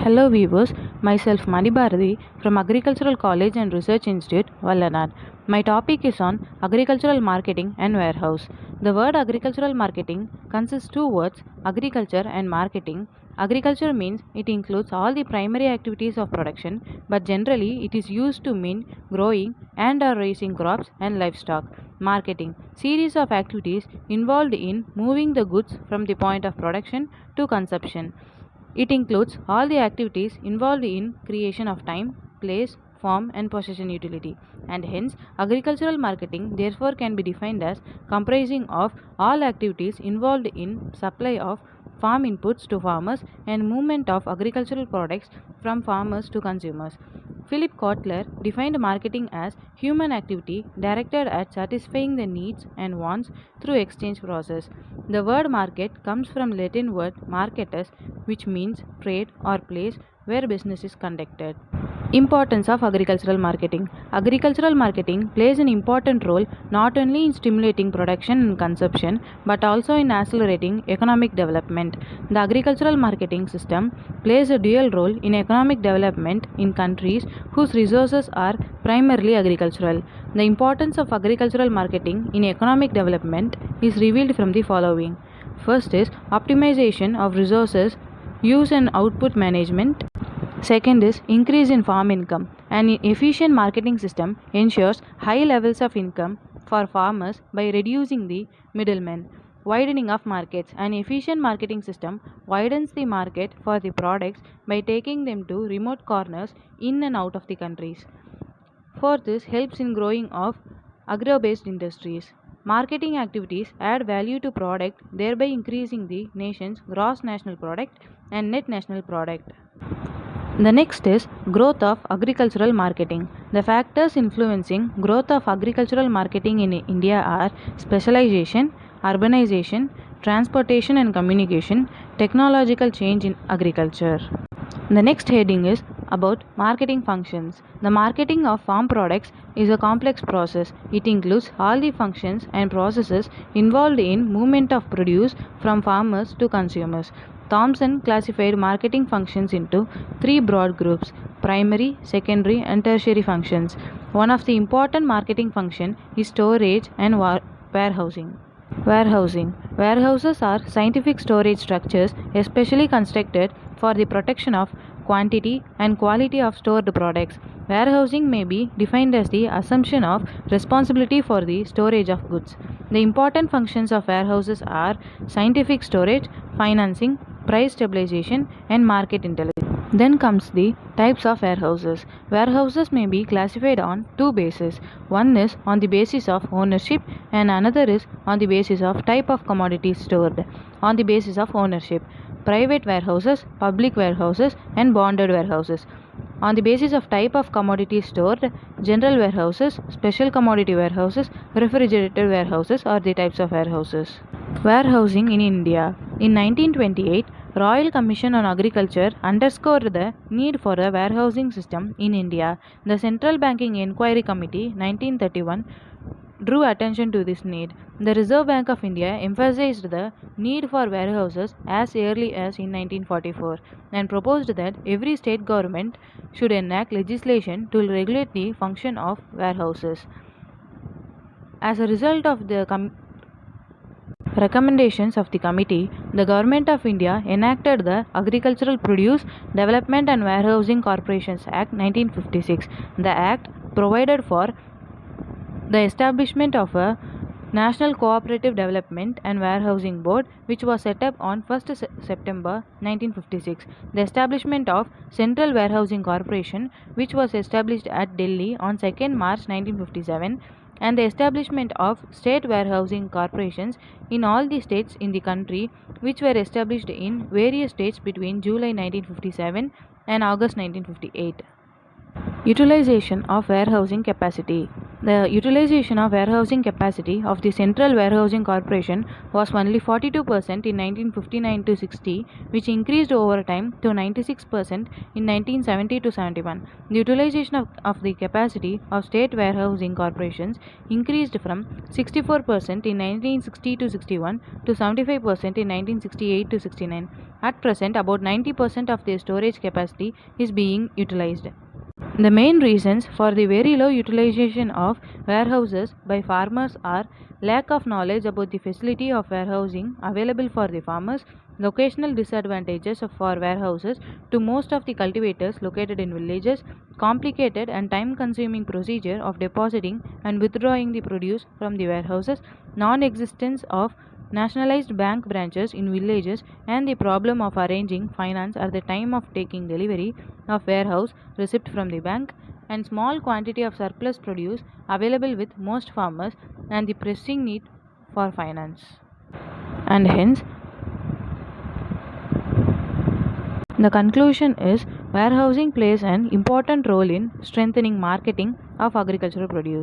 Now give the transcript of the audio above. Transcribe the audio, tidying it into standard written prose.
Hello viewers, myself Manibharati from Agricultural College and Research Institute, Vallanad. My topic is on agricultural marketing and warehouse. The word agricultural marketing consists two words, agriculture and marketing. Agriculture means it includes all the primary activities of production, but generally it is used to mean growing and or raising crops and livestock. Marketing, series of activities involved in moving the goods from the point of production to consumption. It includes all the activities involved in creation of time, place, form and possession utility, and hence agricultural marketing therefore can be defined as comprising of all activities involved in supply of farm inputs to farmers and movement of agricultural products from farmers to consumers. Philip Kotler defined marketing as human activity directed at satisfying the needs and wants through exchange process. The word market comes from Latin word marketus, which means trade or place where business is conducted. Importance of agricultural marketing. Agricultural marketing plays an important role not only in stimulating production and consumption but also in accelerating economic development. The agricultural marketing system plays a dual role in economic development in countries whose resources are primarily agricultural. The importance of agricultural marketing in economic development is revealed from the following. First is optimization of resources use and output management. Second is increase in farm income. An efficient marketing system ensures high levels of income for farmers by reducing the middlemen. Widening of markets. An efficient marketing system widens the market for the products by taking them to remote corners in and out of the countries. Fourth is helps in growing of agro-based industries. Marketing activities add value to product, thereby increasing the nation's gross national product and net national product. The next is growth of agricultural marketing. The factors influencing growth of agricultural marketing in India are specialization, urbanization, transportation and communication, technological change in agriculture. The next heading is about marketing functions. The marketing of farm products is a complex process. It includes all the functions and processes involved in movement of produce from farmers to consumers. Thomson classified marketing functions into three broad groups: primary, secondary, and tertiary functions. One of the important marketing function is storage and warehousing. Warehouses are scientific storage structures especially constructed for the protection of quantity and quality of stored products. Warehousing may be defined as the assumption of responsibility for the storage of goods. The important functions of warehouses are scientific storage, financing, price stabilization, and market intelligence. Then comes the types of warehouses. Warehouses may be classified on two bases. One is on the basis of ownership and another is on the basis of type of commodities stored. On the basis of ownership, private warehouses, public warehouses, and bonded warehouses. On the basis of type of commodities stored, general warehouses, special commodity warehouses, refrigerated warehouses are the types of warehouses. Warehousing in India. In 1928, Royal Commission on Agriculture underscored the need for a warehousing system in India. The Central Banking Inquiry Committee 1931 drew attention to this need. The Reserve Bank of India emphasized the need for warehouses as early as in 1944 and proposed that every state government should enact legislation to regulate the function of warehouses. As a result of the recommendations of the committee, the Government of India enacted the Agricultural Produce Development and Warehousing Corporations Act 1956. The Act provided for the establishment of a National Cooperative Development and Warehousing Board, which was set up on 1st September 1956. The establishment of Central Warehousing Corporation, which was established at Delhi on 2nd March 1957, and the establishment of state warehousing corporations in all the states in the country, which were established in various states between July 1957 and August 1958. Utilization of warehousing capacity. The utilization of warehousing capacity of the Central Warehousing Corporation was only 42% in 1959 to 60, which increased over time to 96% in 1970 to 71. The utilization of the capacity of state warehousing corporations increased from 64% in 1960 to 61 to 75% in 1968 to 69. At present, about 90% of their storage capacity is being utilized. The main reasons for the very low utilization of warehouses by farmers are lack of knowledge about the facility of warehousing available for the farmers, locational disadvantages for warehouses to most of the cultivators located in villages, complicated and time consuming procedure of depositing and withdrawing the produce from the warehouses, non-existence of nationalized bank branches in villages, and the problem of arranging finance at the time of taking delivery of warehouse receipt from the bank, and small quantity of surplus produce available with most farmers, and the pressing need for finance. And hence, the conclusion is warehousing plays an important role in strengthening marketing of agricultural produce.